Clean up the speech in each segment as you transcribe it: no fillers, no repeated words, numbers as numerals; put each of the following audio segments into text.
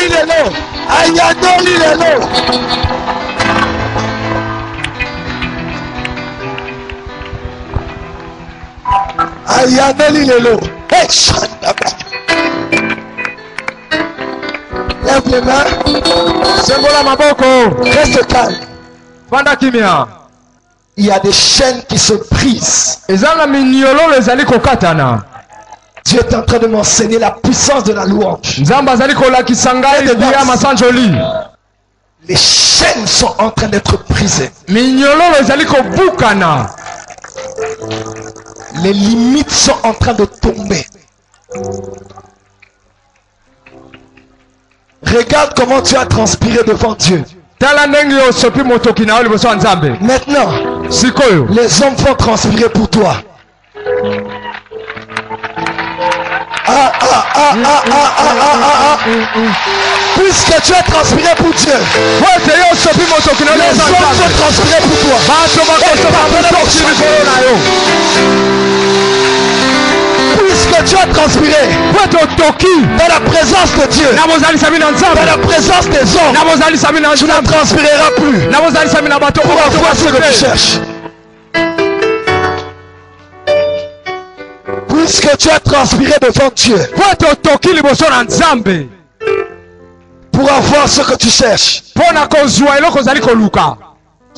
ayadoli lelo, ayadoli lelo. Ayadoli lelo. Hey, lève les mains. Sembola maboko. Reste calme. Panda kimia. Il y a des chaînes qui se brisent. Ezanga minyololo ezali kokatana. Dieu est en train de m'enseigner la puissance de la louange. Nzamba zali kolakisa ngai biya masanjoli. Les chaînes sont en train d'être brisées. Minyololo ezali kobukana. Les limites sont en train de tomber. Regarde comment tu as transpiré devant Dieu. Maintenant, les hommes vont transpirer pour toi. Puisque tu as transpiré pour Dieu, les hommes vont transpirer pour toi. Puisque tu as transpiré dans la présence de Dieu, dans la présence des hommes, tu ne transpireras plus pour avoir ce que tu cherches. Puisque tu as transpiré devant Dieu pour avoir ce que tu cherches, tu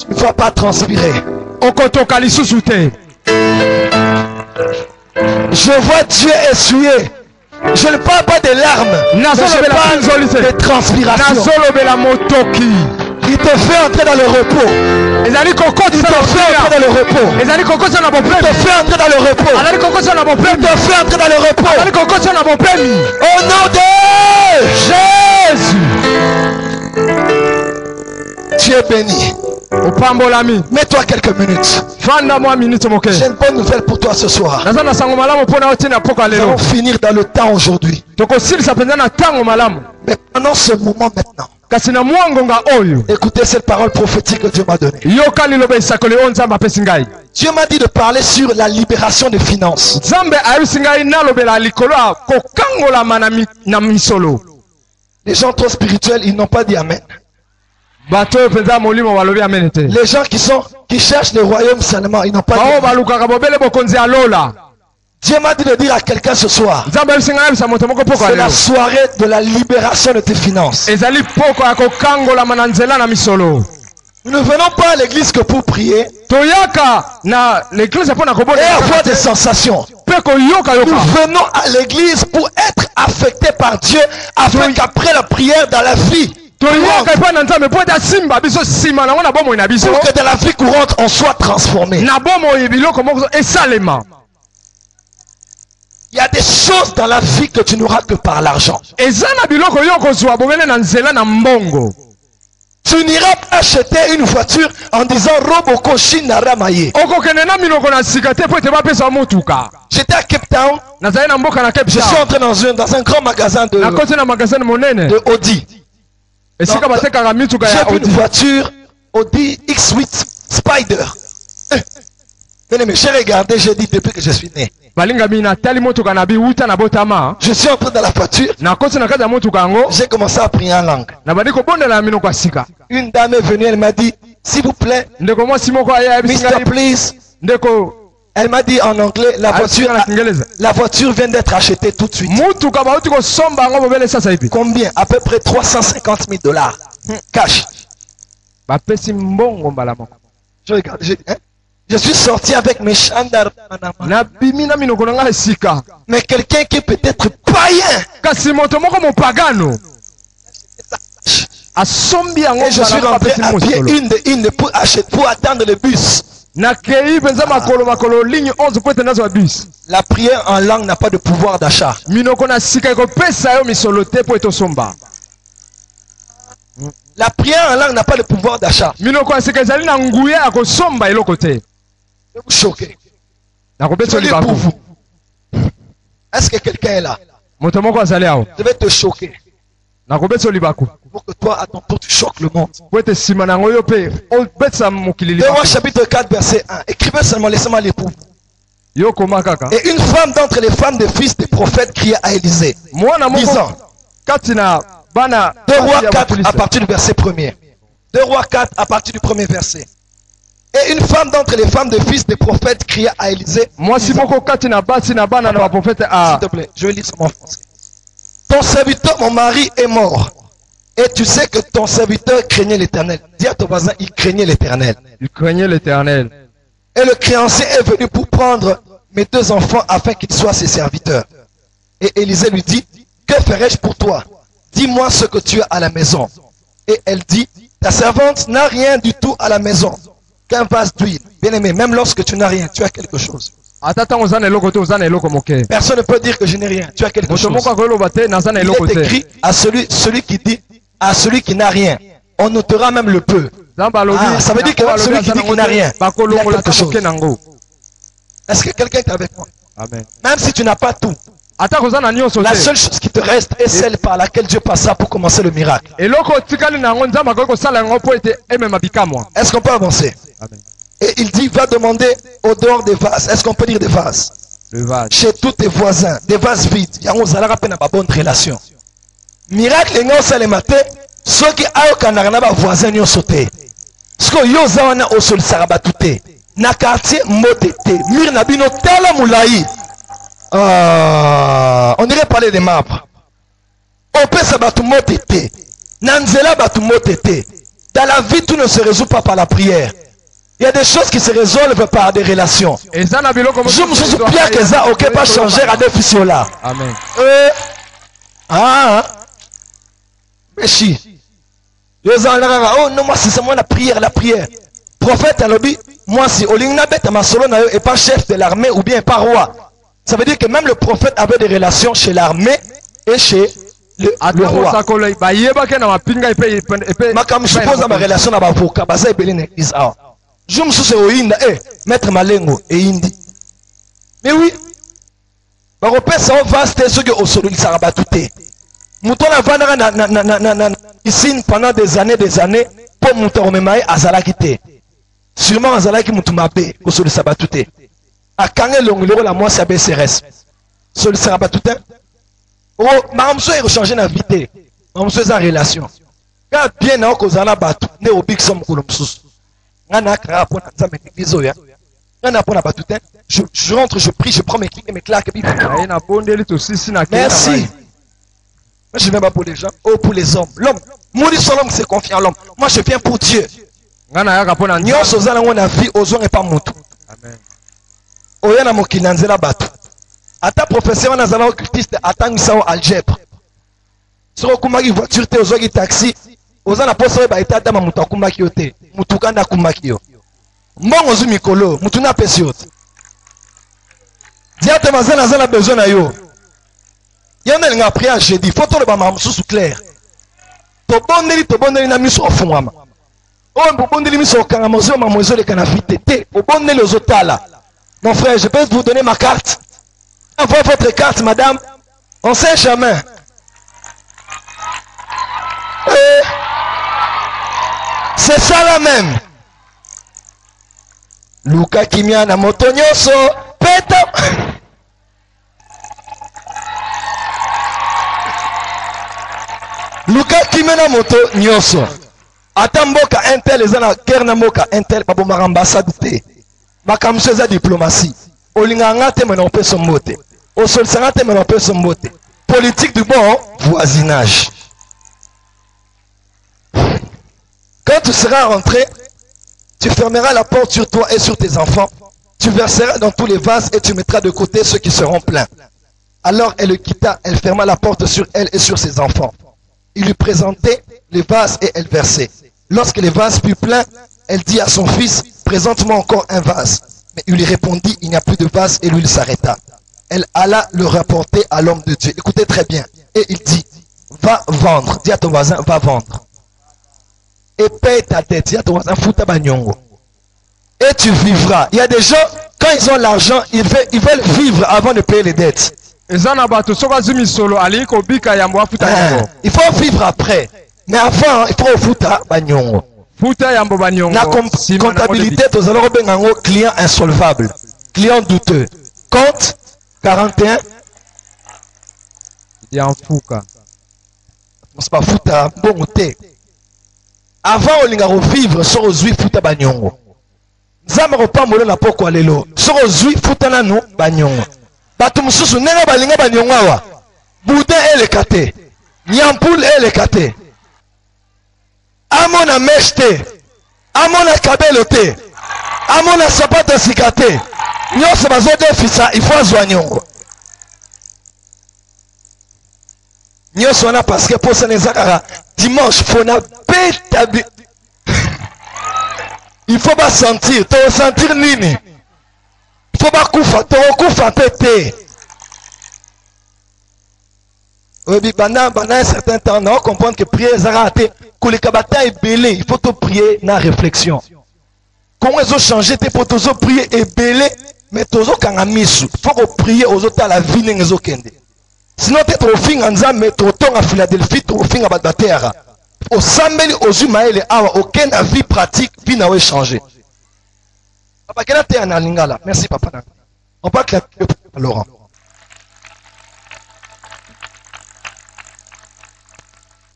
ne vas pas transpirer. Je vois Dieu essuyer. Je ne parle pas des larmes, mais je parle de transpiration. Il te fait entrer dans le repos. Il te fait entrer dans le repos. Il te fait entrer dans le repos. Il te fait entrer dans le repos. Au nom de Jésus. Tu es béni. Mets-toi quelques minutes. J'ai une bonne nouvelle pour toi ce soir. Nous allons finir dans le temps aujourd'hui. Mais pendant ce moment maintenant, écoutez cette parole prophétique que Dieu m'a donnée. Dieu m'a dit de parler sur la libération des finances. Les gens trop spirituels, ils n'ont pas dit amen. Les gens qui cherchent le royaume seulement, ils n'ont pas dit amen. Dieu m'a dit de dire à quelqu'un ce soir, c'est la soirée de la libération de tes finances. Nous ne venons pas à l'église que pour prier et avoir des sensations. Nous venons à l'église pour être affectés par Dieu afin qu'après la prière dans la vie, pour que dans la vie courante on soit transformé. Il y a des choses dans la vie que tu n'auras que par l'argent. Tu n'iras pas acheter une voiture en disant Roboko Shinaramaye. J'étais à Cape Town. Je suis entré dans un grand magasin de Audi. J'ai vu une voiture Audi X8 Spider. Mais j'ai regardé, j'ai dit depuis que je suis né. Je suis entré dans la voiture. J'ai commencé à prier en langue. Une dame est venue, elle m'a dit, s'il vous plaît, Mr. Please. Elle m'a dit en anglais, la voiture vient d'être achetée tout de suite. Combien? À peu près $350 000. Cash. Je regarde, je suis sorti avec mes chandars. Mais quelqu'un qui peut être païen. Et je suis rentré à pied une pour attendre le bus. La prière en langue n'a pas de pouvoir d'achat. La prière en langue n'a pas de pouvoir d'achat. Je vais vous choquer. Je vais pour vous. Est-ce que quelqu'un est là? Je vais te choquer. Pour que toi, à ton tour, tu choques le monde. 2 Rois chapitre 4, verset 1. Écrivez seulement, laissez-moi lire pour vous. Et une femme d'entre les femmes des fils des prophètes cria à Élisée, disant, 2 Rois 4 à partir du verset 1er. 2 Rois 4 à partir du premier verset. Et une femme d'entre les femmes de fils des prophètes cria à Élisée. S'il te plaît, je vais lire sur mon français. Ton serviteur, mon mari, est mort. Et tu sais que ton serviteur craignait l'Éternel. Dis à ton voisin, il craignait l'Éternel. Il craignait l'Éternel. Et le créancier est venu pour prendre mes 2 enfants afin qu'ils soient ses serviteurs. Et Élisée lui dit, que ferai-je pour toi? Dis-moi ce que tu as à la maison. Et elle dit, ta servante n'a rien du tout à la maison, qu'un vase d'huile. Bien aimé, même lorsque tu n'as rien, tu as quelque chose. Personne ne peut dire que je n'ai rien, tu as quelque chose. Il est écrit à celui qui dit, à celui qui n'a rien, on notera même le peu. Ah, ça veut dire que même celui qui dit qu'il n'a rien, il a quelque chose. Est-ce que quelqu'un est avec moi? Amen. Même si tu n'as pas tout, la seule chose qui te reste est celle par laquelle Dieu passera pour commencer le miracle. Est-ce qu'on peut avancer? Amen. Et il dit, va demander au dehors des vases. Est-ce qu'on peut dire des vases? Le vase. Chez tous tes voisins, des vases vides. Il y a une bonne relation. Miracle, il y a le matin. Ceux qui ont voisins ont sauté. Ce que vous avez au sol sarabatouté. Na quartier modété. Mir nabino tala moulaï. On irait parler des marbres. On peut sabatou modété. Nanzela batou modété. Dans la vie, tout ne se résout pas par la prière. Il y a des choses qui se résolvent par des relations. Je me suis dit que ça, ok, pas changer à des fissures là. Amen. Méchi. Oh non, moi c'est moi la prière, la prière. Prophète a dit, moi si Olingna Bet ma solo n'est pas chef de l'armée ou bien pas roi. Ça veut dire que même le prophète avait des relations chez l'armée et chez le roi. Je suppose ma relation avec l'avocat, c'est l'église. Je me suis dit, maître Malengo et Indi. Mais oui, le repère ça va c'était ce que au sol il s'arrête tout. Mouton la vandra ici pendant des années pour monter au même à Zalakité. Sûrement à Zalaki Moutoumabé au sol s'arrête tout. À Kangé l'ongolo la moi c'est BCRS. Sol s'arrête tout. Oh, Mamso est rechangé la vie. Mamso est en relation. Quand bien à Kozana Batu, né au Big Som Kolomsus. Je rentre, je prie, je prends mes clics et mes claques. Merci. Moi, je ne viens pas pour les gens, oh pour les hommes. L'homme, moi, l'homme, c'est confiant l'homme. Moi, je viens pour Dieu. Nous sommes dans la vie, aux hommes et pas moutou. Amen. Oyana mokinanzela batu. Ata professeur nazala occultiste atangisa au algèbre. Soko kumaki voiture te ozoki taxi. Ozana poso ba eta dama mutu akumaki yo te. Mutu kanda akumaki yo. Mbongo zu mikolo, mutu na pesi yo te. Diate mazana zana besoin na yo. Yana nga prière jeudi, photo le ba mamsusu clair. To bondeli na miso ofungama. Oh mbondeli miso kanga mozo mamozo le kana fitete. O bondeli ozotala. Mon frère, je peux vous donner ma carte. Envoie votre carte, madame. On sait jamais. C'est ça là même. Luka Kimia na motonyoso. Peta. Luka Kimia na motonyoso. Atamboka intel les ana kerna moka intel babo marambasade te. Makamso za diplomatie. Olinganga te mena opé son mote. Au sol sangate mena opé son mote. Politique du bon voisinage. Quand tu seras rentré, tu fermeras la porte sur toi et sur tes enfants. Tu verseras dans tous les vases et tu mettras de côté ceux qui seront pleins. Alors elle le quitta, elle ferma la porte sur elle et sur ses enfants. Il lui présentait les vases et elle versait. Lorsque les vases furent pleins, elle dit à son fils, présente-moi encore un vase. Mais il lui répondit, il n'y a plus de vase et lui il s'arrêta. Elle alla le rapporter à l'homme de Dieu. Écoutez très bien. Et il dit, va vendre. Dis à ton voisin, va vendre. Et paye ta dette. Dis à ton voisin, fouta bagnongo. Et tu vivras. Il y a des gens, quand ils ont l'argent, ils veulent vivre avant de payer les dettes. Il faut vivre après. Mais avant, il faut fouta bagnongo. La comptabilité, tu as un client insolvable, client douteux. Compte 41. c'est pas futa bon te avant olinga revivre sur ozui futa banyongo nzamba ko pambola na poko lelo sur ozui futa nanu banyongo batu mususu nenga balinga banyongo awa boudin elekate nyampoul elekate amona meshte amona kabelo te amona sapata sikate nyonso bazodefisa il faut azwa nyongo nyonso wana parce que posa nezakaka dimanche fona beta il faut pas sentir to sentir nini il faut pas kufa to kufa pété oui pendant un certain temps on comprendre que prier zarate koleka bata ebele il faut te prier na réflexion comment ils ont changé tes potes ils ont prié ebele mais tozo kanga misu faut que prier aux autres la vie n'ezo kende sinon tu es trop fin en Nzambe mais trop tôt à Philadelphie trop fin à Badaterra au sambeli aux humains awa aucune vie pratique vie n'a pas changé papa quel est en lingala merci papa on parle que Laurent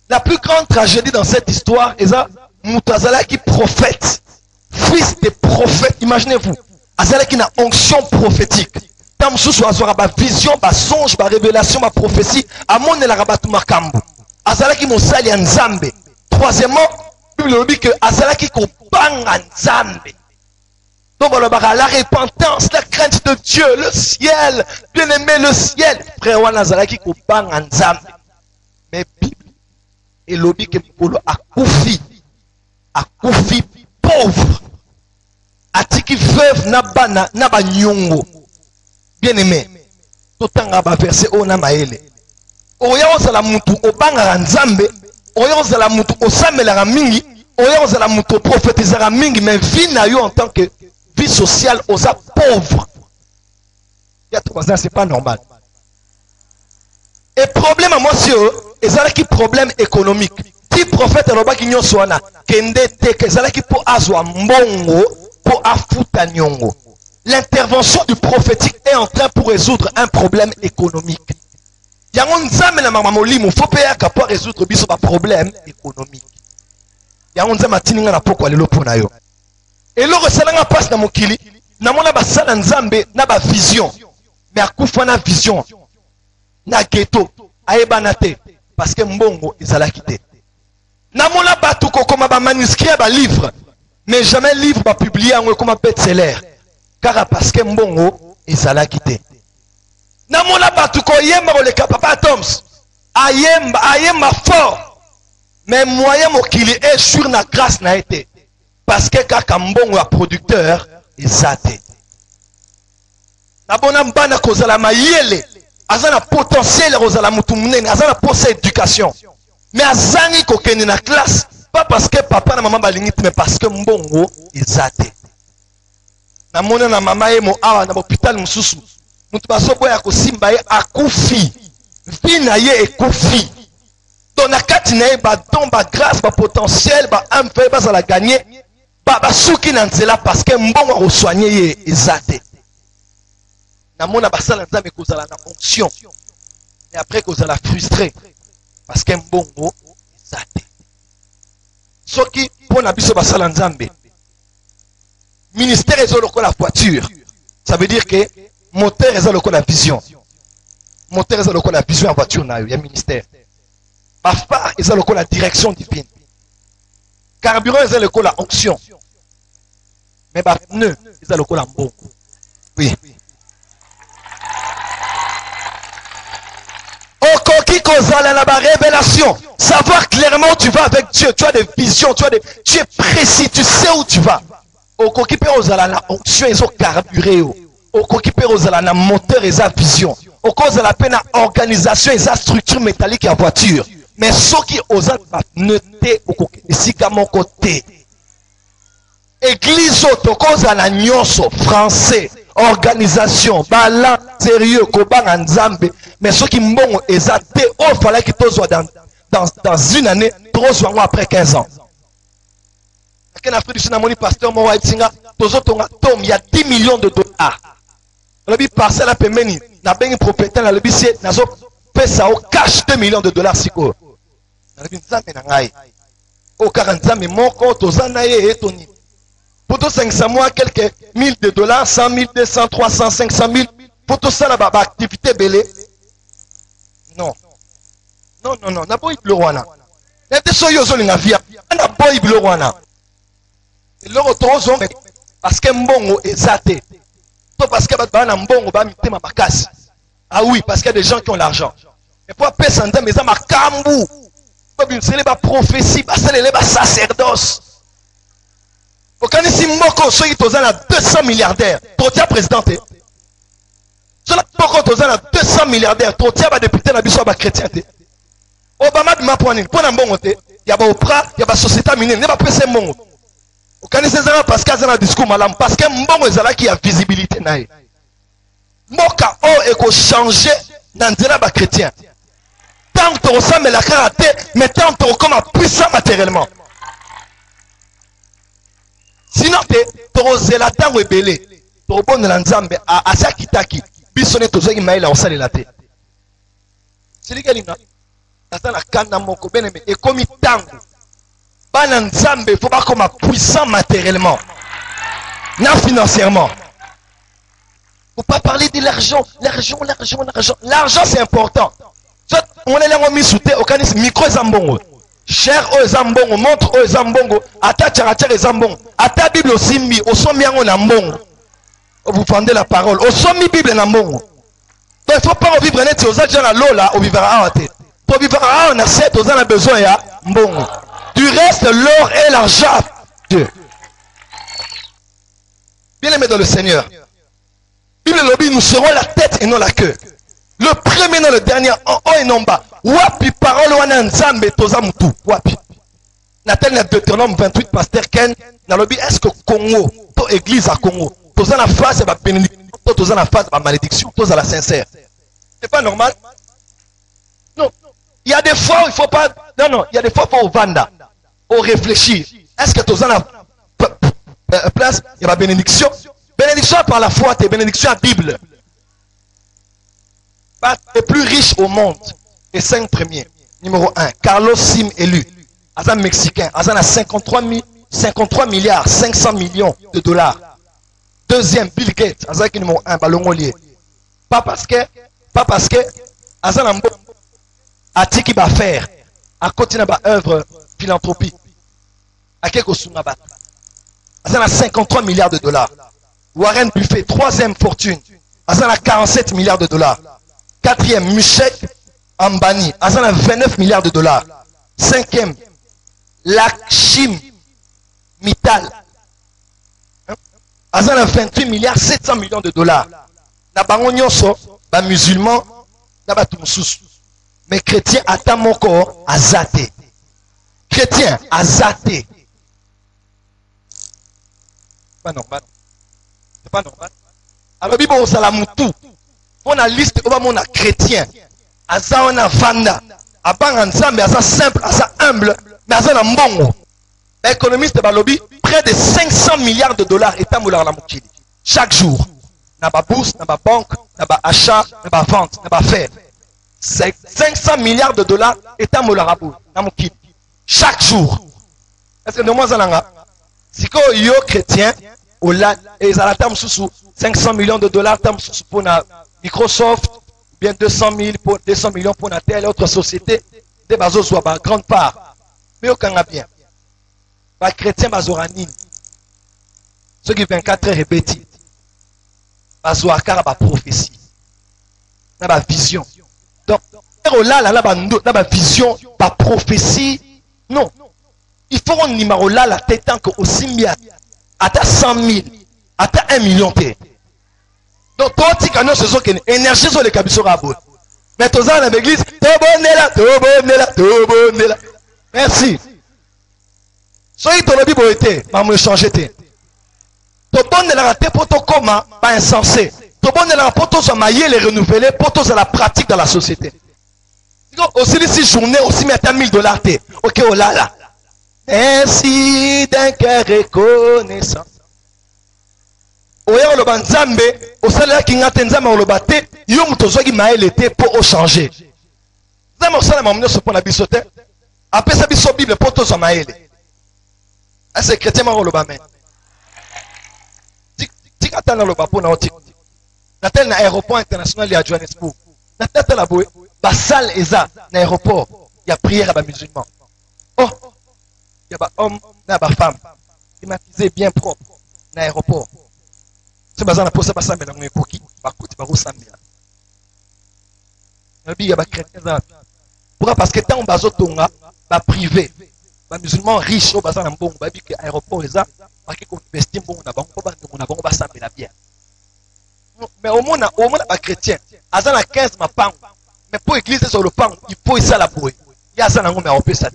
la plus grande tragédie dans cette histoire est ça Moutazala qui prophète fils des prophètes imaginez-vous Azala qui a onction prophétique tam susu azora ba vision ba songe ba révélation ba prophétie amone la rabatu makambo azala qui mosali ya Nzambe troisièmement Bible dit que azala qui kopanga Nzambe donc voilà la repentance la crainte de Dieu le ciel bien aimé le ciel frère wana azala qui kopanga Nzambe mais Bible et lobi que polo akufi pauvre atiki veuve na bana na banyongo bien aimé totanga ba verset ona maele oya ozala mutu obanga Nzambe oya ozala mutu osamela mingi oya ozala mutu prophétisera mingi mais vie na yo en tant que vie sociale oza pauvre ya to c'est pas normal et problème à moi c'est ezala ki problème économique ti prophète roba ki nyoso wana kende te ke ezala ki po azwa mbongo po afuta nyongo. L'intervention du prophétique est en train pour résoudre un problème économique. Yango nzambe na mamamolimu faut payer pour résoudre biso ba problème économique. Yango nzambe tininga na poko lelo pona yo. Et le resalanga passe na mokili na mona ba sala nzambe na ba vision. Mais akufa na vision na ghetto ayebana te parce que mbongo ezala kité. Na mona batu ko koma ba manuscrit ba livre mais jamais livre ba publier en comme best-seller. Car parce que mbongo ezala kité. Na mona batu ko yemba ko le papa Toms ayemba fort mais moyen mokili est sur na grâce na été parce que kaka mbongo ya producteur ezate. Na bona mbana kozala mayele azana potentiel kozala mutu munene azana posa éducation mais azangi kokende na classe pas parce que papa na maman balingi mais parce que mbongo ezate. Na mona na mama emo awa na hôpital mususu mutu basobo ya kosimba ye akufi vina ye ekufi donc na kati na ye ba don ba grâce ba potentiel ba amfe ba za la gagner ba suki na nzela parce que mbongo ko soigner ye ezate. Na mona basala nzambe kozala na onction et après kozala frustré parce que mbongo ezate. Soki pona biso basala nzambe ministère est lokola la voiture. Ça veut dire que moteur est lokola la vision. Moteur est lokola la vision en voiture na yo, il y a ministère. Ma phare est lokola la direction divine. Carburant est lokola la onction. Mais ma pneu est lokola mbongo. Oui. Okoki kozala na ba révélation. Savoir clairement où tu vas avec Dieu. Tu as des visions, tu es précis, tu sais où tu vas. Okoki pe ozala na onction ezo carburé. Okoki pe ozala na moteur eza vision. Okozala pe na organisation eza structure métallique ya voiture. Mais soki ozala noté okoki esika moko te. Église otokozala nyonso français. Organisation, bala, sérieux, kobanga nzambe, mais ceux qui mbongo ezate, oh, fallait que tous soient dans une année, trop souvent après 15 ans. En Afrique du Sud, mon pasteur Mowa Itsinga, il y a 10 millions de dollars. Le bi parcelle à Pemeni, n'a pas une propriétaire, le bi c'est, n'a pas ça au cash 2 millions de dollars, si quoi. nzambe na ngai okaka nzambe moko toza na ye etoni pour to 500 mois quelques $1000 100 000 200 300 500 000 pour to ça ba activité belé non non non non na boy blorwana nete so yo zo linga via na boy blorwana eloko tozo parce que mbongo ezate to parce que ba na mbongo ba mitema makasi ah oui parce qu'il y a des gens qui ont l'argent et pour appeler ça nzambe za makambu c'est les prophéties, c'est les sacerdoces. Aucun ici moko soki tozana 200 milliardaires, totia président. Cela moko tozana 200 milliardaires, totia ba député na biso ba chrétien te. Obama de maponi, pona mbongo te, ya ba Oprah, ya ba société minière, ne ba pese mbongo. Aucun ici zana parce que zana discours malam parce que mbongo ezala ki ya visibilité nae. Moka o eko changer na nzela ba chrétien. Tant que tu ressembles la karaté, mais tant que tu comme puissant matériellement. Sinon, tu ressembles la temps ou belé. Tu ressembles la nzambe à sa kitaki. Bisonne to zaki maïla au sale la tête. C'est les gars, dans la canne moko ben et comme tango. Ba nzambe faut pas comme puissant matériellement. Non financièrement. Faut pas parler de l'argent, l'argent, l'argent, l'argent. L'argent c'est important. On est là on mis sous terre au canis micro zambongo. Cher o zambongo, montre o zambongo, ata tcharacha zambongo, ata Bible simbi, au sommi en ambongo. Vous vendez la parole, au sommi Bible n'ambongo. Donc il faut pas vivre net aux gens à l'eau là, au vivre à ate. Pour vivre à on a 7 aux gens a besoin ya mbongo. Du reste l'or et l'argent. Dieu. Bien aimé dans le Seigneur. Bible lobby nous serons la tête et non la queue. Le premier non le dernier en haut et non bas. Wapi parole wana nzambe toza mutu. Wapi. Natel na Deutéronome 28 pasteur Ken na lobby est-ce que Congo to église à Congo toza na phase ba bénédiction toza na phase ba malédiction toza la sincère. C'est pas normal. Non. Il y a des fois où il faut pas non, il y a des fois faut vanda. Au réfléchir. Est-ce que toza na place il y a ba bénédiction. Bénédiction par la foi, t'es bénédiction à Bible. Les plus riches au monde, les 5 premiers. Numéro 1, Carlos Sim élu. Azan mexicain, Azan a 53 milliards 500 millions de dollars. Deuxième, Bill Gates, Azan qui numéro 1, Balongolier. Pas parce que Azan a Atiki va faire, à continuer à œuvre philanthropie. À quelque chose Azan a 53 milliards de dollars. Warren Buffett, troisième fortune. Azan a 47 milliards de dollars. Quatrième, Mushek Ambani, Azan a 29 milliards de dollars. Cinquième, Lakshmi Mittal, Azan a 28 milliards 700 millions de dollars. Na bango nyonso, ba musulman, na ba tumususu. Mais chrétien ata moko azate. Chrétien azate. Pas normal. C'est pas normal. Alors bibo on salamutu. On a liste on a chrétien. Aza on a vanda. Abanga nzambe aza simple, aza humble, mais aza na mbongo. L'économiste balobi près de 500 milliards de dollars est amoula la mokili. Chaque jour. Na ba bourse, na ba banque, na ba achat, na ba vente, na ba faire. 500 milliards de dollars est amoula la mokili. Chaque jour. Est-ce que nous moins alanga? Si ko yo chrétien, au la et à la terme sous 500 millions de dollars terme sous pour na Microsoft, bien 200 millions pour na telle autre société, des bazos soit ba grande part. Mais au kanga bien. Ba chrétien bazorani. Ceux qui 24 heures répétés. Bazoakara ba prophétie. Na ba vision. Donc là ba vision, ba prophétie. Non. Il faut qu'on numéro là la tête tant que aussi bien à 100 000, à 1 million. Donc toi tu connais ce sont énergie sur les cabissos rabot. Mais tous dans l'église, merci. Soyez ton lobby boité, maman changer té. To bonne la raté pour ton coma, pas insensé. To bonne la pour ton mailler les renouveler pour tous à la pratique dans la société. Aussi les journées aussi mettre $1000 té. OK, oh là là. Ainsi d'un cœur reconnaissant. Oya oloba nzambe, osala ki ngate nzambe oloba te, yo muto zoki maele te po o changer. Nzambe osala mamunyo so pona biso te. Après ça, biso Bible, pour tous amaele. Est-ce que chrétien m'a le bamen? Tika tana le bapo na otik. Natel na aéroport international à Johannesburg. Natel la boue. Basal eza na aéroport. Il y a prière à ba musulman. Oh, il y a ba homme na ba femme. Climatisé bien propre na aéroport. C'est bazan na posa basam na ngoki. Ba kuti ba rosambia. Il y a ba chrétien za. Pourquoi? Parce que tant bazo tonga ba privé. Ba musulman riche au bazan na mbongo ba bi que aéroport eza ba ki ko investir mbongo na bango ba ndongo na bango ba sambela bien. Mais au moins pas chrétien. Azan a 15 ma pang. Mais pour église sur le pang, il faut ça la bouée. Il y a ça dans mais on peut ça.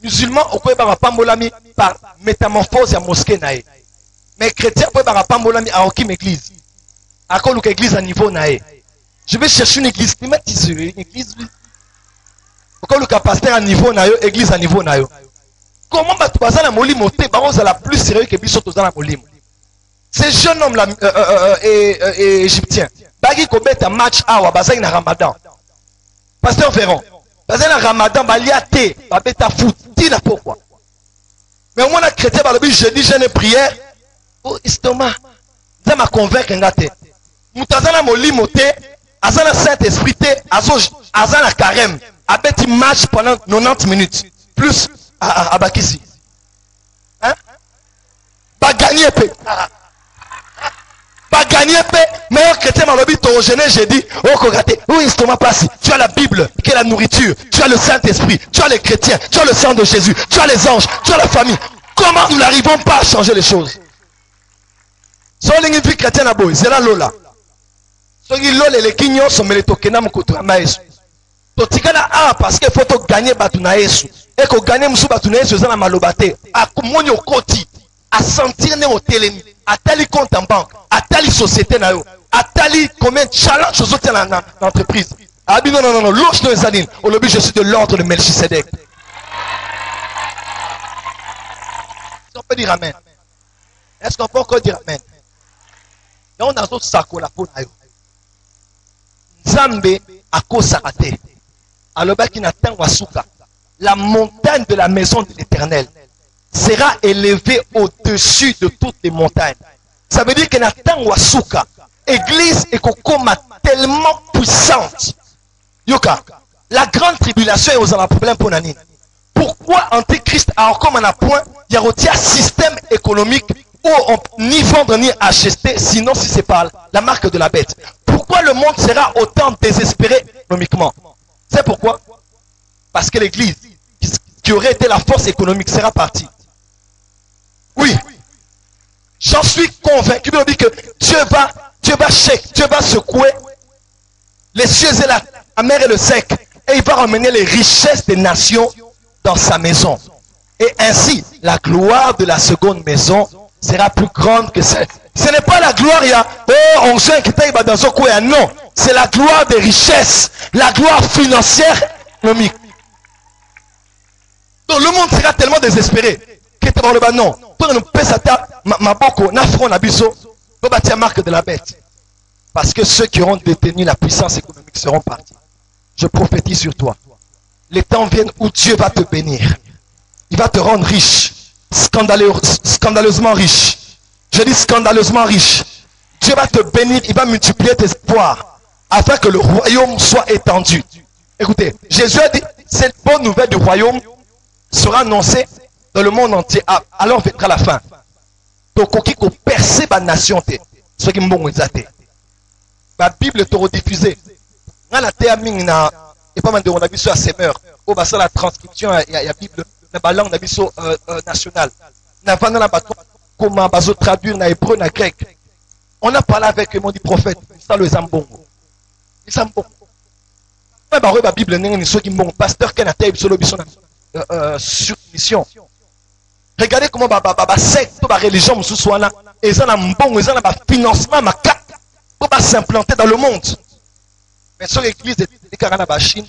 Musulman au quoi ba pambolami par métamorphose à mosquée naé. Mais chrétien peut ba pambolami à aucune église. À quoi l'église à niveau naé. Je vais chercher une église climatisée, une église. Pourquoi le pasteur à niveau naé, église à niveau naé. Comment ba tu bazana molimo te ba on la plus sérieux que biso to dans la molimo. Ces jeunes hommes là, égyptiens, bagi kobeta match awa bazai na Ramadan. Pasteur Ferrand, bazai na Ramadan baliate, babeta foot, tina pourquoi? Mais au moins la chrétien balobi jeudi jeûne et prière, oh estomac, ça m'a convaincre ngate. Mutazana molimo te, azana Saint-Esprit te, azana carême, abeti match pendant 90 minutes, plus à Bakissi. Hein? Ba gagner pe. Pas gagner paix, meilleur chrétien m'a lobby ton jeûne jeudi, oh kogaté, oui estomac passe, tu as la Bible, qui est la nourriture, tu as le Saint-Esprit, tu as les chrétiens, tu as le sang de Jésus, tu as les anges, tu as la famille. Comment nous n'arrivons pas à changer les choses? So une vie chrétienne à boy, c'est la lola. So qui lola les quignons sont mêlés tokena mkoto amaesu. To tikana ah parce qu'il faut to gagner batuna yesu. Et ko gagner musu batuna yesu za na malobate. A kumonyo koti, a sentir ne hotelemi, a tali compte en banque. À tali société na yo, à tali combien de challenge aux autres dans l'entreprise. Ah non, l'autre de Zadine, au lobby je suis de l'ordre de Melchisedec. Est-ce qu'on peut dire amen? Est-ce qu'on peut encore dire amen? Et on a d'autres sacs la peau na yo. Nzambe a cause raté. Alors qui n'atteint wasuka, la montagne de la maison de l'Éternel sera élevée au-dessus de toutes les montagnes. Ça veut dire que Nathan Wasuka, église et kokoma tellement puissante. Yoka, la grande tribulation est aux problème pour Nanine. Pourquoi Antéchrist a encore un point, il y a un système économique où on ni vendre ni acheter, sinon si c'est pas la marque de la bête. Pourquoi le monde sera autant désespéré économiquement? C'est pourquoi? Parce que l'église, qui aurait été la force économique, sera partie. Oui. J'en suis convaincu que Dieu va secouer les cieux et la mer et le sec. Et il va ramener les richesses des nations dans sa maison. Et ainsi, la gloire de la seconde maison sera plus grande que celle. Ce n'est pas la gloire, il y a, oh, on sait que dans ce coin. Non, c'est la gloire des richesses, la gloire financière, économique. Donc le monde sera tellement désespéré que tu vas le bas non. Marque de la bête. Parce que ceux qui auront détenu la puissance économique seront partis. Je prophétise sur toi. Les temps viennent où Dieu va te bénir. Il va te rendre riche. Scandaleusement riche. Je dis scandaleusement riche. Dieu va te bénir. Il va multiplier tes espoirs. Afin que le royaume soit étendu. Écoutez, Jésus a dit, cette bonne nouvelle du royaume sera annoncée dans le monde entier. Alors viendra la fin. Tokoki ko percer ba nation te. Ce qui mbongo ezate. La Bible te rediffusée. Nga la te aming na et pas mal de on a vu sur la semeur. Au basa la transcription il y a Bible na ba langue na biso nationale. Na vana na bato comment bazo traduire na hébreu na grec. On a parlé avec mon dit prophète, ça le zambongo. Zambongo. Ba ba ba Bible nengeni so ki mbongo pasteur ken ata biso lo biso na sur mission. Regardez comment la secte, la religion, ils ont un bon, ils ont un financement, pour s'implanter dans le monde. Mais sur l'église de Chine,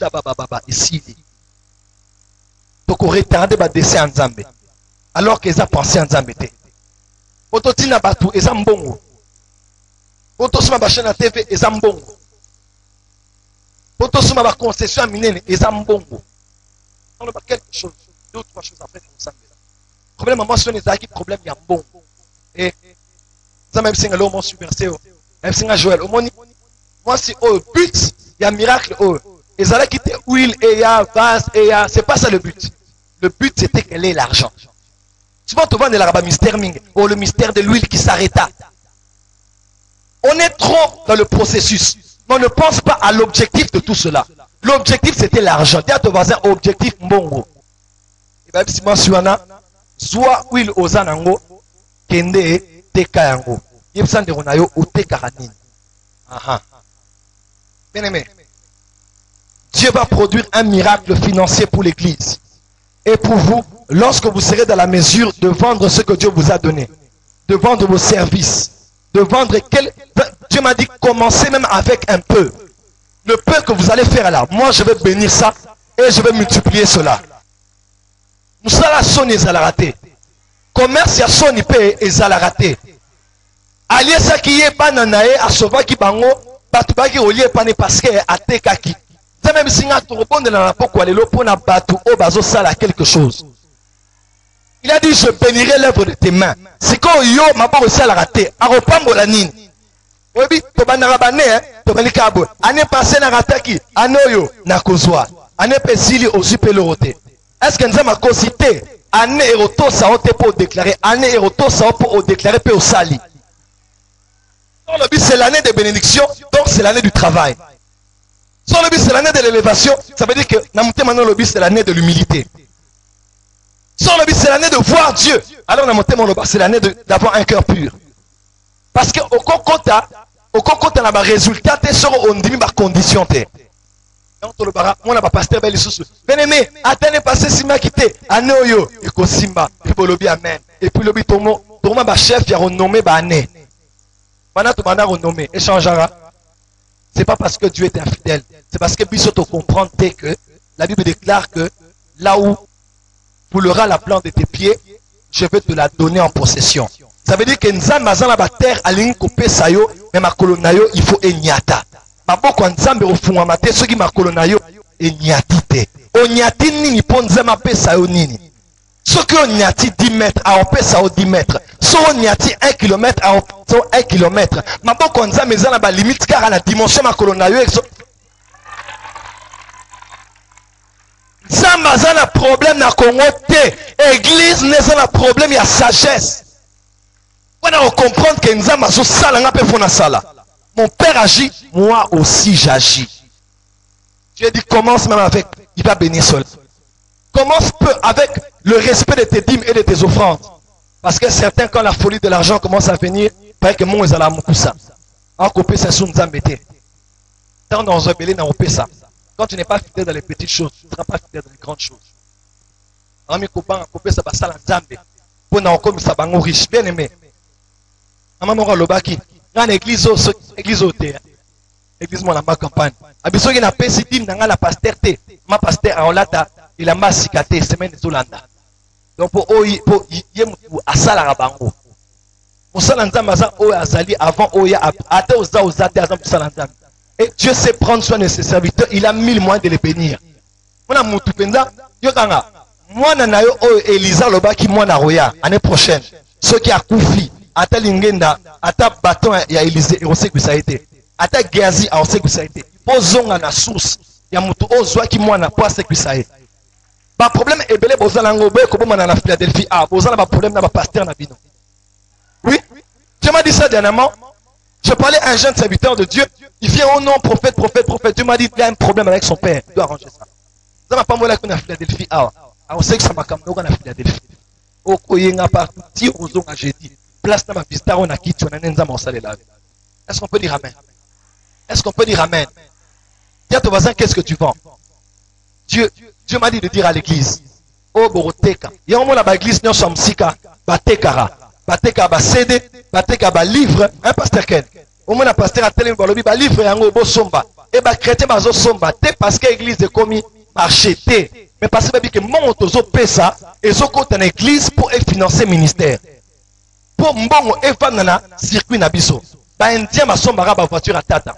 ici, donc on retardé le décès en Zambé. Alors qu'ils ont pensé en Zambé. Autotina Batu, ils ont bon. Autosuma Bachana na TV, ils ont bon. Autosuma Concession Minene, ils ont bon. dans le bas quelque chose, 2 ou 3 choses après comme ça. Problème à moi sur les acquis, problème il y a bon. Et ça même si on subversé, même si on Joël, au moins moi si au but, il y a miracle au. Et ça là qui était huile et il y a vase et il y a, c'est pas ça le but. Le but c'était qu'elle ait l'argent. Souvent tu vois dans l'araba mystère ming, ou le mystère de l'huile qui s'arrêta. On est trop dans le processus, mais on ne pense pas à l'objectif de tout cela. L'objectif c'était l'argent. Dis à ton voisin, objectif mbongo. Et bien si moi suis un soit huile aux anango, kende teka yango. Yebsan de ronayo ou teka ranin. Bien aimé, Dieu va produire un miracle financier pour l'église. Et pour vous, lorsque vous serez dans la mesure de vendre ce que Dieu vous a donné, de vendre vos services, de vendre Dieu m'a dit, commencez même avec un peu. Le peu que vous allez faire là, moi je vais bénir ça et je vais multiplier cela. Nous sommes là, son raté. Commerce ya son ipé raté. Allié ça qui est bananae à sauver qui bango, batubaki olie pané parce que até kaki. C'est même si on a tout bon de la pourquoi les lopons na batu au bazo sala quelque chose. Il a dit je bénirai l'œuvre de tes mains. C'est quand yo m'a pas aussi à la rater. À reprendre la nine. Oui, to banarabane, to banikabo. Année passée na rataki, anoyo na kozwa. Année pesili aussi peloroté. Est-ce que nous avons cité année eroto ça pour déclarer, année eroto ça pour déclarer pe au sali. Donc le but c'est l'année de bénédiction, donc c'est l'année du travail. Sur le but c'est l'année de l'élévation, ça veut dire que maintenant le but c'est l'année de l'humilité. Sur le but c'est l'année de voir Dieu. Alors c'est l'année d'avoir un cœur pur. Parce que au kokota na ba résultat te soro ondimi ba condition te. Donc le bara on a pas pasteur bel isusu. Bien-aimé, attendez passer sima quitté anoyo et ko simba puis bolobi amen. Et puis lobi tomo ba chef ya renommé ba année. Mana to bana renommé échangera. C'est pas parce que Dieu est infidèle, c'est parce que bisoto comprendre que la Bible déclare que là où foulera la plante de tes pieds, je vais te la donner en possession. Ça veut dire que nzambe azana ba terre alingi kopesa yo, mais makolo na yo il faut enyata. Maboko nzambe ofunga mate soki makolo na yo enyati te. Onyati nini po nzambe apesa yo nini? Soki onyati 10 mètres a opesa yo 10 mètres. So onyati 1 km a opesa 1 km. Maboko nzambe ezana ba limite car na dimension makolo na yo nzambe azana problème na Congo te. Église nezana problème ya sagesse. On comprendre que nzambe azo sala nga pe fona sala. Mon père agit, moi aussi j'agis. Dieu dit commence même avec, il va bénir cela. Commence peu avec le respect de tes dîmes et de tes offrandes. Parce que certains, quand la folie de l'argent commence à venir, il paraît que mon ezala mokusa. En copé, c'est sous nzambe te. Tant dans un belé, n'a ça. Quand tu n'es pas fidèle dans les petites choses, tu ne seras pas fidèle dans les grandes choses. Ami copain, copé, ça va sala nzambe. Pour n'a encore ça bango riche, bien aimé. Maman lobaki dans l'église église église moi la ma campagne abiso qui na pesi dim na la pasteur te ma pasteur aolata il a masikate semaine zolanda donc pour yemu asala rabango musala nzamba za o azali avant oya ata ozate azam musala nzamba et Dieu sait prendre soin de ses serviteurs, il a 1000 moyens de les bénir. Mona mutu penza yo kanga mwana na yo o Elisa lobaki mwana roya année prochaine ceux qui a koufi ata lingenda ata bâton ya Élysée et on sait que ça a été ata Géasi on sait que ça a été pozonga na source ya mutu ozwa ki mwana po sait que ça a été ba problème ebele bozala ngobe ko bomana na Philadelphie ah bozala ba problème na ba pasteur na bino. Oui, Dieu m'a dit ça dernièrement. Je parlais à un jeune serviteur de Dieu, il vient au nom prophète. Dieu m'a dit il a un problème avec son père, il doit arranger ça. Ça m'a pas moi là qu'on a Philadelphie ah on sait que ça m'a comme nous on a Philadelphie. O koyenga partout ti ozonga jeudi. Place dans ma piste, on a quitté, on a un ensemble salé là. Est-ce qu'on peut dire amen? Est-ce qu'on peut dire amen? Dis à ton voisin, qu'est-ce que tu vends? Dieu m'a dit de dire à l'église, oh boroteka. Il y a un moment là, l'église, nous sommes sika, batekara, ba CD, bateka ba livre, un pasteur Ken. Au moins, la pasteur a télé, ba livre, et un beau somba. Et ba chrétien, ba zo somba, te parce que l'église est commis, marché, te. Mais parce que mon otozo pesa, et zo compte en église pour financer ministère. Pour mbongo efana circuit na biso ba indien masombara ba voiture à tata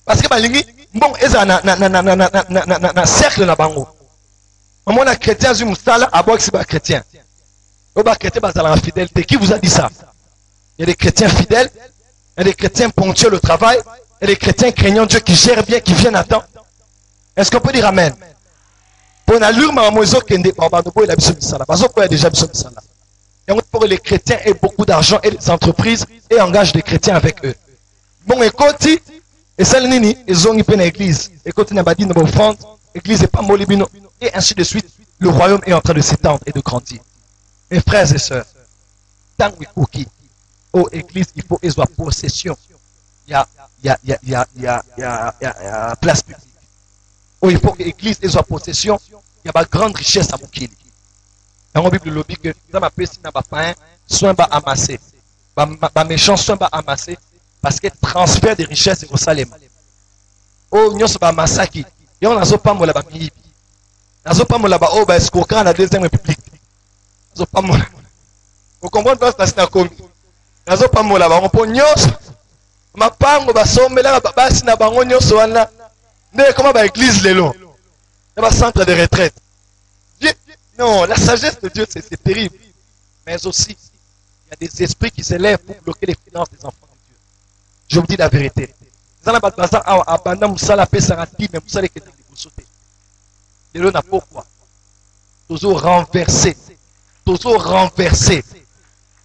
parce que ba lingi mbongo eza na cercle na bango Maman a chrétien, je suis à boire c'est pas chrétien. Au bas chrétien, bah, la fidélité. Qui vous a dit ça? Il y a des chrétiens fidèles, il y a des chrétiens ponctuels au travail, il y a des chrétiens craignant Dieu qui gèrent bien, qui viennent à temps. Est-ce qu'on peut dire amen? Pour l'allure, maman, il y a déjà pour les chrétiens aient beaucoup d'argent et les entreprises et engagent des chrétiens avec eux. Bon, écoutez, et celle nini, ils ont une église. Écoutez, n'a pas dit nos offrandes, l'église n'est pas molibino, et ainsi de suite. Le royaume est en train de s'étendre et de grandir. Mes frères et sœurs, tant que cookie, aux églises, il faut qu'ils soient possession. Il y a place publique. Oh, il faut que l'église soit possession. Il y a une grande richesse à Moukili. Dans la Bible, le lobby que dans ma peste, n'a pas pain, soit pas amassé. Ma méchant soit pas amassé. Parce que transfert des richesses au Salem. Oh, nous sommes massacrés. Et on n'a pas moula ba mibi. N'a pas moula ba oh ba escroquant la deuxième république. N'a pas moula. Vous comprenez pas ce que c'est commis. N'a pas moula ba on peut nyos. Ma pango ba sommer là ba si na bango nyos wana. Mais comment ba église lelo. Il y a un centre de retraite. Non, la sagesse de Dieu c'est terrible. Mais aussi il y a des esprits qui s'élèvent pour bloquer les finances des enfants. Je vous dis la vérité. Vous allez pourquoi? Toujours renversé. Toujours renversé.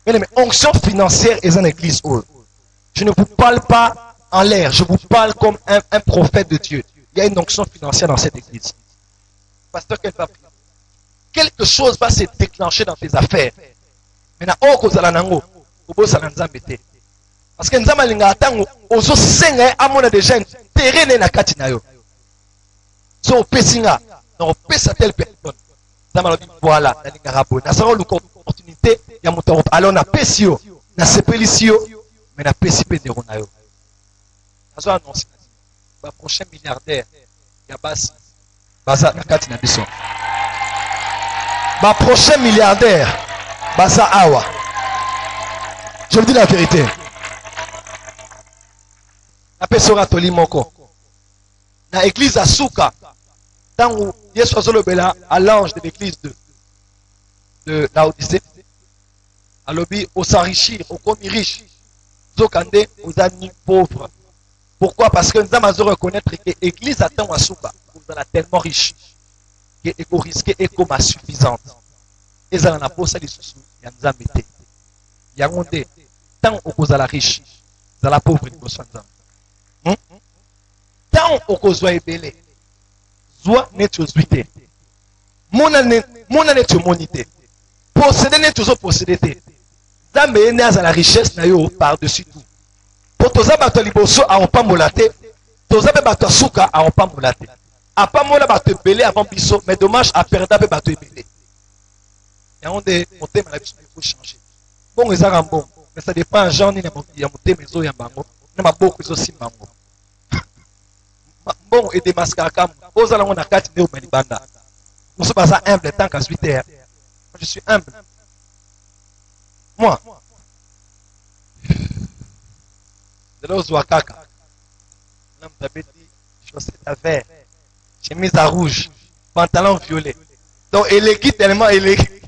Mais onction financière est une église. Je ne vous parle pas en l'air. Je vous parle comme un prophète de Dieu. Il y a une onction financière dans cette église. Pasteur, quelque chose va se déclencher dans tes affaires. Maintenant, parce que nous avons ozo senga amona déjà terrain na kati na yo. So pesinga, no pesa telle personne. Zamalo voilà, na lingarabo. Na saro l'opportunité ya moto alors na pesio, na sepelisio, mais na pesipe de ronayo. Azo annonce ba prochain milliardaire ya basi. Baza na kati na biso. Ba prochain milliardaire baza awa. Je vous dis la vérité. Apesora tolimoko na église à Souka tant Yesu azolobela à l'ange de l'église de Laodicée alobi au s'enrichir au commis riche zokande aux amis pauvres. Pourquoi? Parce que nous avons reconnaître que l'église attend à Souka vous êtes tellement riche que éco risqué éco ma suffisante et ça na posa les sous ya nzamete ya ngonde tant au cause la riche za la pauvre ni bosa nzambe. Tant au cause ebele soit net oswité mona net monité posséder net oso posséder zambe ene à la richesse na yo par dessus tout pour toza bato liboso a on pas molaté toza be bato suka a on pas molaté a pas mola bato ebele avant biso mais dommage à perdre be bato ebele et on de monter ma biso il faut changer bon ezaka bon mais ça dépend genre ni na monter mezo ya bango na maboko izo simbango. Bon et des mascaracam, aux allons on a 4 néo Melibanda. Nous sommes pas humble tant qu'à 8 heures. Je suis humble. Moi, de l'os Wakaka, l'homme t'avait dit, chaussette à vert, chemise à rouge, pantalon violet. Donc, il est qui tellement il est.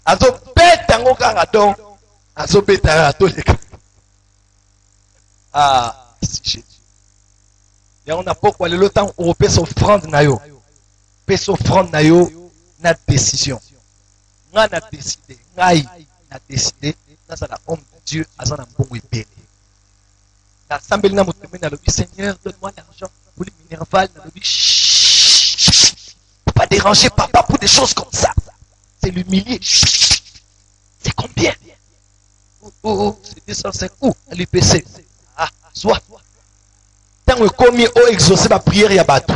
Azo bête en haut caradon, azo bête à tous les cas. Ah, si j'ai. Et on a pourquoi le temps où on peut s'offrande na yo. Peut s'offrande na yo na décision. Na décidé, na décidé, na ça la homme de Dieu a ça un bon épée. La sambeli na motemé na lobi Seigneur, donne-moi l'argent pour les minerval na lobi. Pas déranger papa pour des choses comme ça. C'est l'humilier. C'est combien? Oh, c'est 205 ou à l'UPC. Ah, soit. Tant que commis au exaucé ma prière ya batou.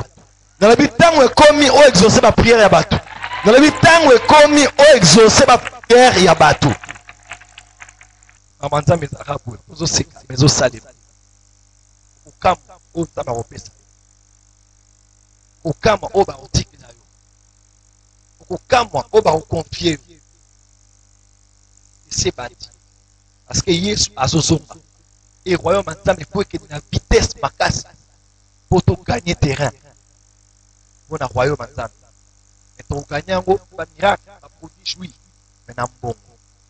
Dans la vie tant que commis au exaucé ma prière ya batou. Dans la vie tant que commis au exaucé ma prière ya batou. Amanda mes arabes, aux oseka, mes osalem. Au kam au tama opesa. Au kam au ba otiki na yo. Au kam au ba confier. C'est bâti. Parce que Yesu azozonga. Et le royaume il faut que la vitesse macasse pour gagner terrain. Pour le royaume Mais ton gagnant, un miracle, un prodige, oui. Mais un bon.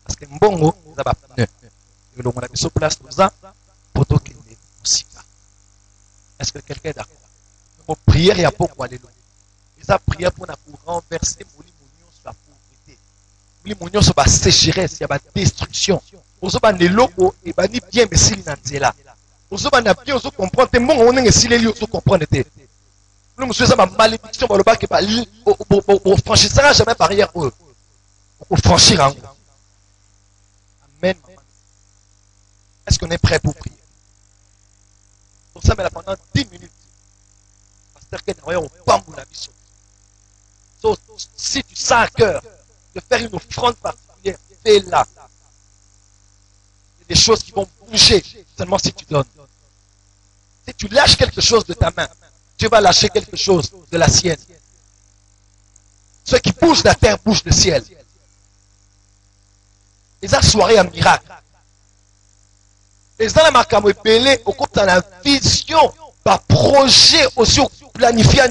Parce que mbongo, ça va pneu. Et on a mis sur place tout ça pour tout qu'il est aussi là. Est-ce que quelqu'un est d'accord? Pour prière, il y a beaucoup alléluia. Et ça, prière pour renverser Mouli Mounion sur la pauvreté. Mouli Mounion sur la sécheresse, il y a la destruction. Aux autres, les locaux, et ni bien, mais s'il y là. Aux autres, bien, on comprend, t'es bon, on est s'il est lié, on comprend. Nous, monsieur, ça m'a malédiction, on va le bas qui est pas on franchira jamais barrière pour eux. On franchira. Amen. Est-ce qu'on est prêt pour prier? Pour ça, mais là, pendant 10 minutes, pasteur, qu'il y a un bambou la mission. Si tu sens à cœur de faire une offrande particulière, fais-la. Il y a des choses qui vont bouger seulement si tu donnes. Si tu lâches quelque chose de ta main, tu vas lâcher quelque chose de la sienne. Ce qui bouge la terre bouge le ciel. Les a soirée un miracle. Les gens qui ont belé au cours de la vision, par projet aussi planifié.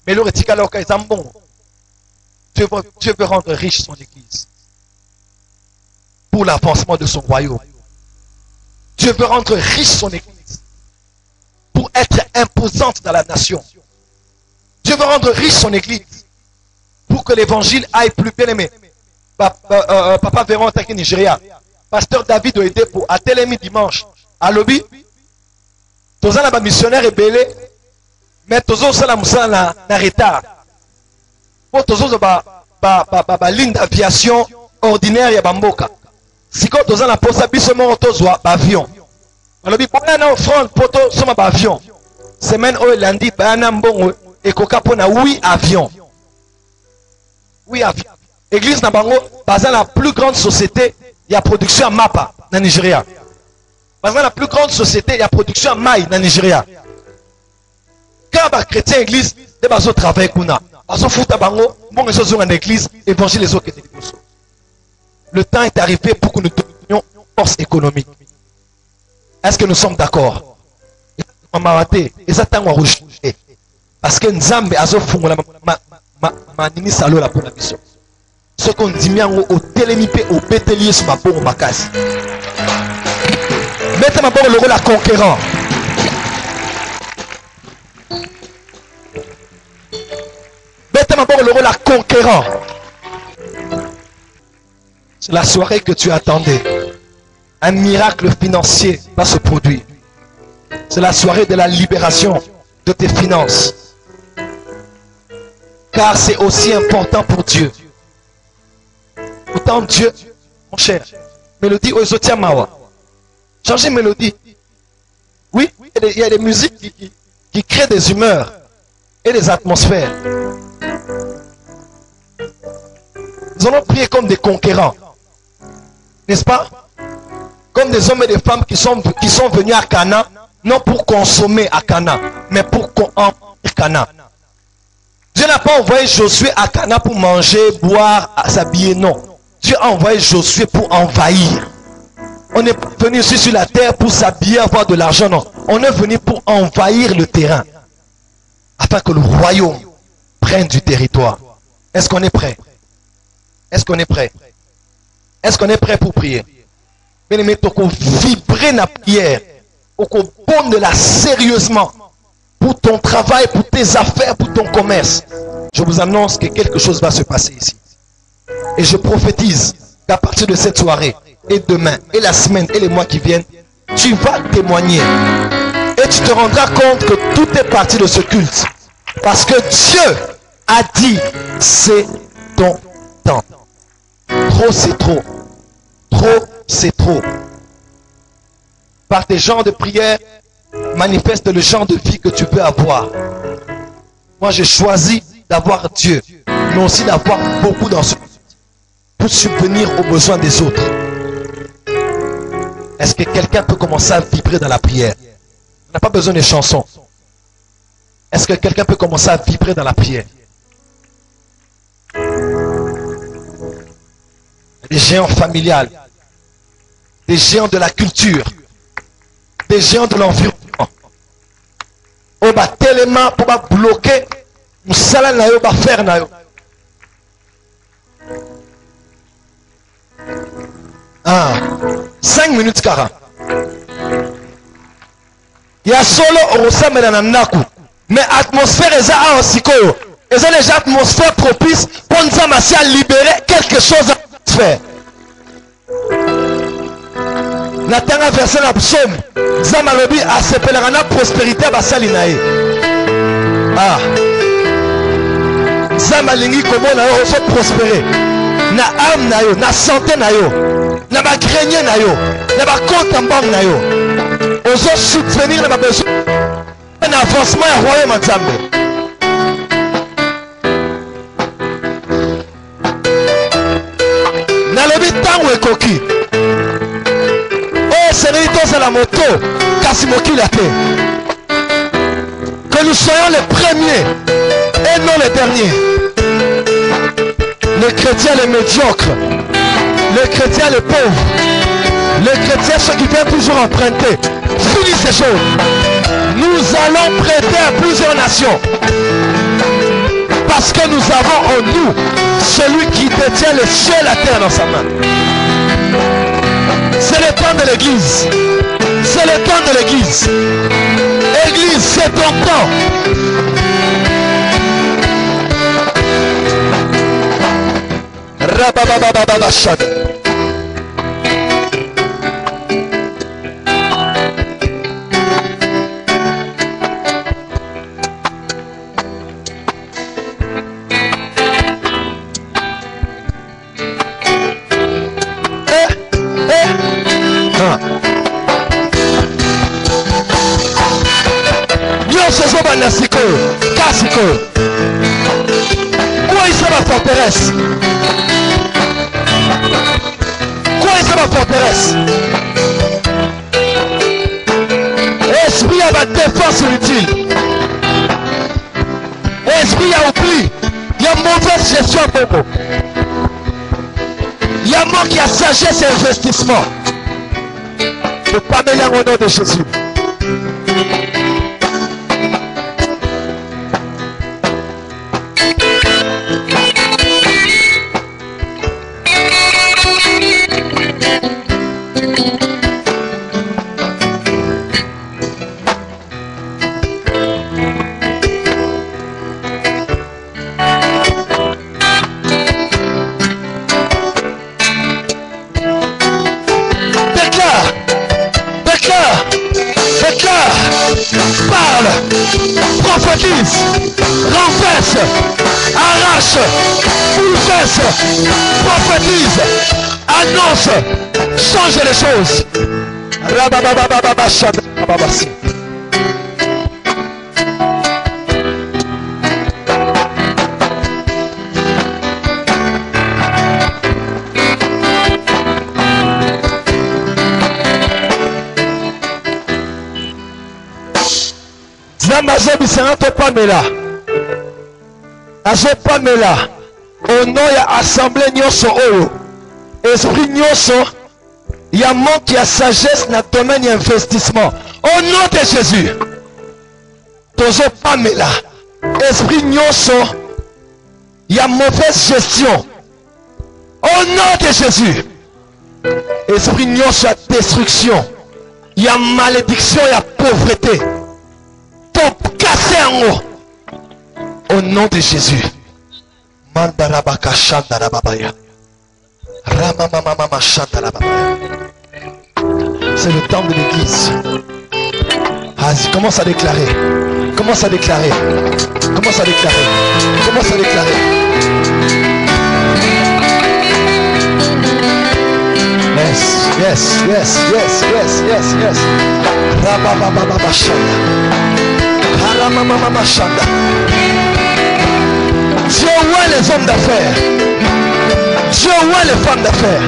Mais le rétical est bon. Dieu veut rendre riche son église pour l'avancement de son royaume. Dieu veut rendre riche son église pour être imposante dans la nation. Dieu veut rendre riche son église pour que l'évangile aille plus bien aimé. Papa Véron Taki Nigeria. Pasteur David a aidé pour Atelemi dimanche. À lobby. Tous les missionnaires est belé. Mais tous les na retard. Pour tous les ligne d'aviation ordinaire ya bamboka. Si quand tous les posa bisemo tous avion. À lobby pour la offrande pour tous les avion. Semaine où lundi bana mbongo et koka pona 8 avions. 8 avions. Église Nabango, basée la plus grande société, il y a production à Mapa, dans le Nigeria. Basée la plus grande société, il y a production à Maï, dans le Nigeria. Quand les chrétiens église, ils vont travailler avec nous. Ils vont foutre à Bango, ils vont faire une église, évangile les autres. Le temps est arrivé pour que nous devenions force économique. Est-ce que nous sommes d'accord? Parce que nous avons fait la mission. Ce qu'on dit bien au télémipé, au bétélier sur ma peau, au macas. Mettez ma peau le rôle à conquérant. Mettez ma peau le rôle à conquérant. C'est la soirée que tu attendais. Un miracle financier va se produire. C'est la soirée de la libération de tes finances. Car c'est aussi important pour Dieu. Autant Dieu, mon cher, mélodie Ozotia Mawa. Changez mélodie. Oui, il y a des musiques qui créent des humeurs et des atmosphères. Nous allons prier comme des conquérants. N'est-ce pas? Comme des hommes et des femmes qui sont venus à Cana, non pour consommer à Cana, mais pour conquérir Cana. Dieu n'a pas envoyé Josué à Cana pour manger, boire, s'habiller, non. Dieu a envoyé Josué pour envahir. On est venu ici sur la terre pour s'habiller, avoir de l'argent, non. On est venu pour envahir le terrain. Afin que le royaume prenne du territoire. Est-ce qu'on est prêt? Est-ce qu'on est prêt? Est-ce qu'on est prêt pour prier? Mais il faut vibrer la prière. Il faut bonne la sérieusement. Pour ton travail, pour tes affaires, pour ton commerce. Je vous annonce que quelque chose va se passer ici. Et je prophétise qu'à partir de cette soirée, et demain, et la semaine, et les mois qui viennent, tu vas témoigner. Et tu te rendras compte que tout est parti de ce culte. Parce que Dieu a dit, c'est ton temps. Trop, c'est trop. Trop, c'est trop. Par tes genres de prière, manifeste le genre de vie que tu peux avoir. Moi, j'ai choisi d'avoir Dieu, mais aussi d'avoir beaucoup dans ce pour subvenir aux besoins des autres. Est-ce que quelqu'un peut commencer à vibrer dans la prière? On n'a pas besoin de chansons. Est-ce que quelqu'un peut commencer à vibrer dans la prière? Des géants familiales, des géants de la culture, des géants de l'environnement. On va tellement pour bloquer, nous allons faire. Ah, 5 minutes 40. Il y a solo au ressemble dans naku. Mais atmosphère est à osikoyo. Et c'est déjà atmosphère propice pour nous amasser à libérer quelque chose à faire. Natanga verset dans psaume. Zamalobi a s'appellera na prospérité basali nae. Ah. Zamalingi comment na yo faut prospérer. Na âme na yo, na santé na yo, na ba grenier na yo, na ba compte en banque na yo. Ozo soutenir na ba besoin un avancement à royaume Nzambe. Na lobi tango ekoki. Oh Seigneur, dans la moto, kasimoki la te. Que nous soyons les premiers et non les derniers. Les chrétiens les médiocres, les chrétiens les pauvres, les chrétiens ceux qui viennent toujours emprunter. Finis ces choses. Nous allons prêter à plusieurs nations. Parce que nous avons en nous celui qui détient le ciel et la terre dans sa main. C'est le temps de l'église. C'est le temps de l'église. Église, c'est ton temps. Rabababababashad. Nasiko, Kasiko. Quoi est ma forteresse? Quoi est ma forteresse? Esprit à ma défense inutile. Esprit à oubli. Il y a mauvaise gestion à propos. Il y a mot qui a sagesse et investissement. Ne pas mêler au nom de Jésus. Renverse, arrache, bouleverse, prophétise, annonce, change les choses. Au nom de l'assemblée Nyoso Oyo, esprit Nyoso, il y a mon qui a sagesse dans le domaine d'investissement. Au nom de Jésus, Tozo Pamela, esprit Nyoso, il y a mauvaise gestion. Au nom de Jésus, esprit Nyoso à destruction, il y a malédiction, il y a pauvreté. Pour casser en haut. Au nom de Jésus. C'est le temps de l'église. Vas-y, commence à déclarer. Commence à déclarer. Commence à déclarer. Commence à déclarer. Yes, yes, yes, yes, yes, yes, yes. Dieu voit les hommes d'affaires. Dieu voit les femmes d'affaires.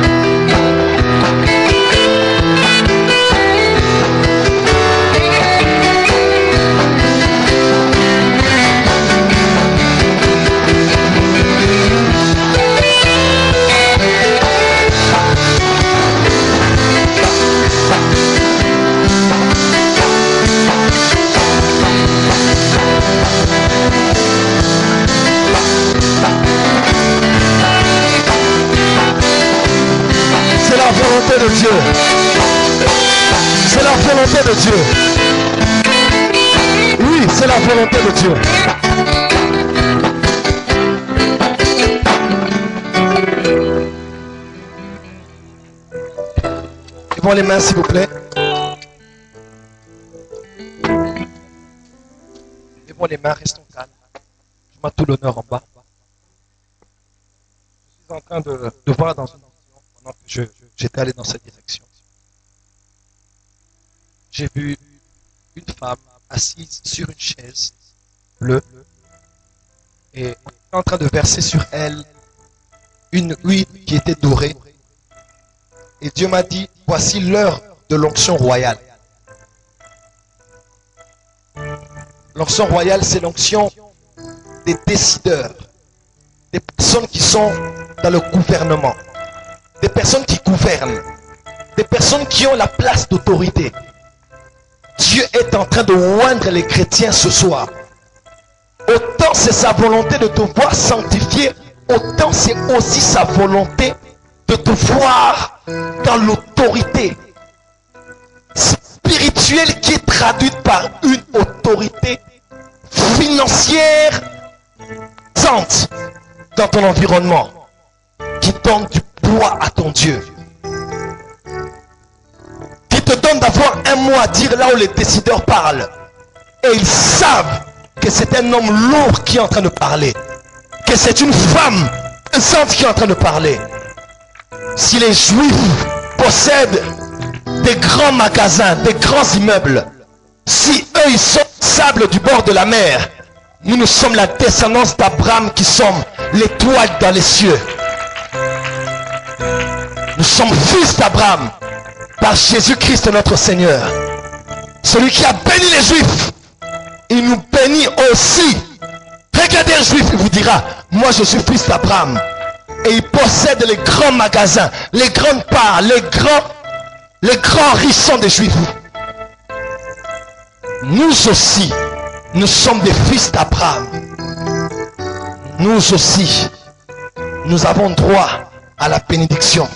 volonté de Dieu. Oui, c'est la volonté de Dieu. Levons les mains s'il vous plaît. Levons les mains, restons calmes. Je mets tout l'honneur en bas. Je suis en train de voir dans une vision pendant que j'étais allé dans cette direction. J'ai vu une femme assise sur une chaise bleue et en train de verser sur elle une huile qui était dorée. Et Dieu m'a dit, voici l'heure de l'onction royale. L'onction royale, c'est l'onction des décideurs, des personnes qui sont dans le gouvernement, des personnes qui gouvernent, des personnes qui ont la place d'autorité. Dieu est en train de oindre les chrétiens ce soir. Autant c'est sa volonté de te voir sanctifié, autant c'est aussi sa volonté de te voir dans l'autorité spirituelle qui est traduite par une autorité financière sainte dans ton environnement qui donne du poids à ton Dieu, qui te donne d'avoir un mot à dire là où les décideurs parlent et ils savent que c'est un homme lourd qui est en train de parler, que c'est une femme sainte qui est en train de parler. Si les Juifs possèdent des grands magasins, des grands immeubles, si eux ils sont sable du bord de la mer, nous sommes la descendance d'Abraham qui sommes l'étoile dans les cieux. Nous sommes fils d'Abraham par Jésus-Christ notre Seigneur. Celui qui a béni les Juifs, il nous bénit aussi. Regardez un Juif, il vous dira, moi je suis fils d'Abraham. Et il possède les grands magasins, les grandes parts, les grands richons des Juifs. Nous aussi, nous sommes des fils d'Abraham. Nous aussi, nous avons droit à la bénédiction.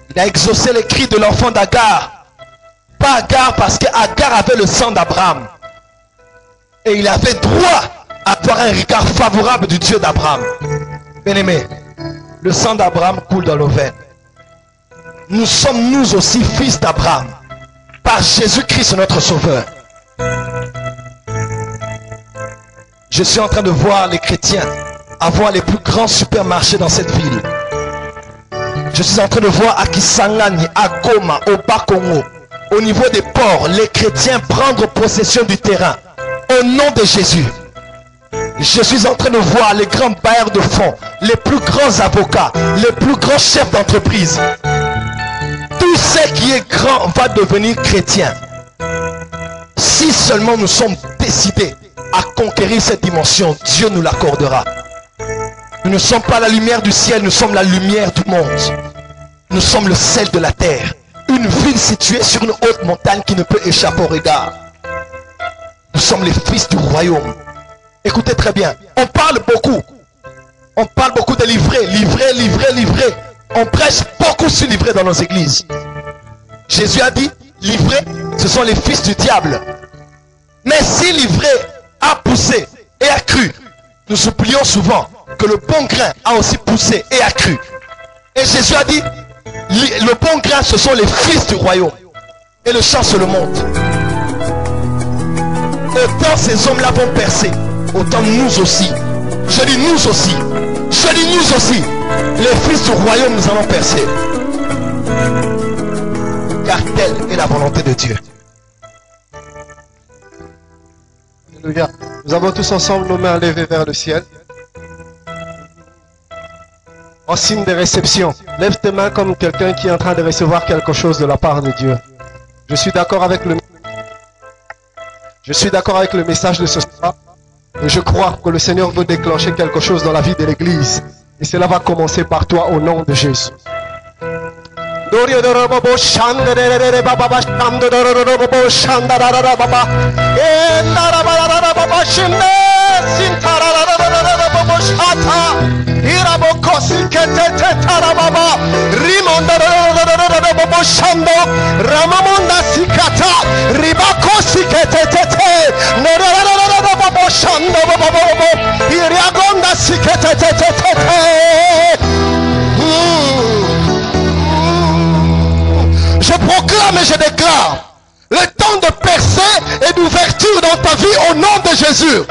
Il a exaucé les cris de l'enfant d'Agar. Pas Agar parce qu'Agar avait le sang d'Abraham. Et il avait droit à avoir un regard favorable du Dieu d'Abraham. Bien-aimé, le sang d'Abraham coule dans nos veines. Nous sommes nous aussi fils d'Abraham par Jésus-Christ notre Sauveur. Je suis en train de voir les chrétiens avoir les plus grands supermarchés dans cette ville. Je suis en train de voir à Kisangani, à Goma, au Bas-Congo, au niveau des ports, les chrétiens prendre possession du terrain au nom de Jésus. Je suis en train de voir les grands bailleurs de fonds, les plus grands avocats, les plus grands chefs d'entreprise. Tout ce qui est grand va devenir chrétien. Si seulement nous sommes décidés à conquérir cette dimension, Dieu nous l'accordera. Nous ne sommes pas la lumière du ciel, nous sommes la lumière du monde. Nous sommes le sel de la terre. Une ville située sur une haute montagne qui ne peut échapper au regard. Nous sommes les fils du royaume. Écoutez très bien, on parle beaucoup. On parle beaucoup de livrer. On prêche beaucoup sur livrer dans nos églises. Jésus a dit, livrer, ce sont les fils du diable. Mais si livrer a poussé et a cru, nous oublions souvent que le bon grain a aussi poussé et a cru. Et Jésus a dit, le bon grain, ce sont les fils du royaume. Et le champ se le montre. Autant ces hommes-là vont percer, autant nous aussi. Je dis nous aussi. Je dis nous aussi. Les fils du royaume, nous allons percer. Car telle est la volonté de Dieu. Alléluia. Nous avons tous ensemble nos mains levées vers le ciel. En signe de réception. Lève tes mains comme quelqu'un qui est en train de recevoir quelque chose de la part de Dieu. Je suis d'accord avec le message de ce soir. Et je crois que le Seigneur veut déclencher quelque chose dans la vie de l'Église. Et cela va commencer par toi au nom de Jésus. Je proclame et je déclare le temps de percée et d'ouverture dans ta vie au nom de Jésus.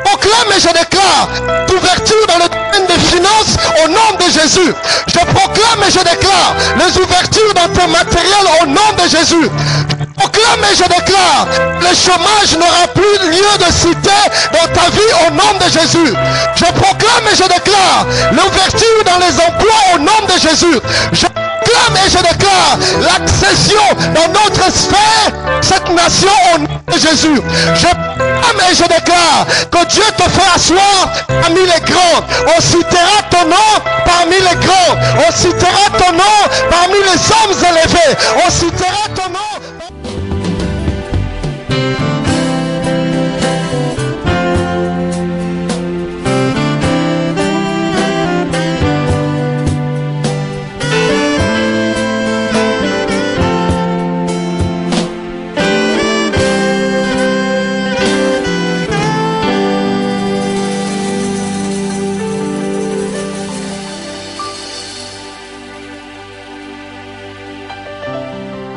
Proclame et je déclare d'ouverture dans le domaine des finances au nom de Jésus. Je proclame et je déclare les ouvertures dans ton matériel au nom de Jésus. Je proclame et je déclare le chômage n'aura plus lieu de cité dans ta vie au nom de Jésus. Je proclame et je déclare l'ouverture dans les emplois au nom de Jésus. Je proclame et je déclare l'accession dans notre sphère, cette nation au nom de Jésus. Je proclame et je déclare que Dieu te fait asseoir parmi les grands. On citera ton nom parmi les grands. On citera ton nom parmi les hommes élevés. On citera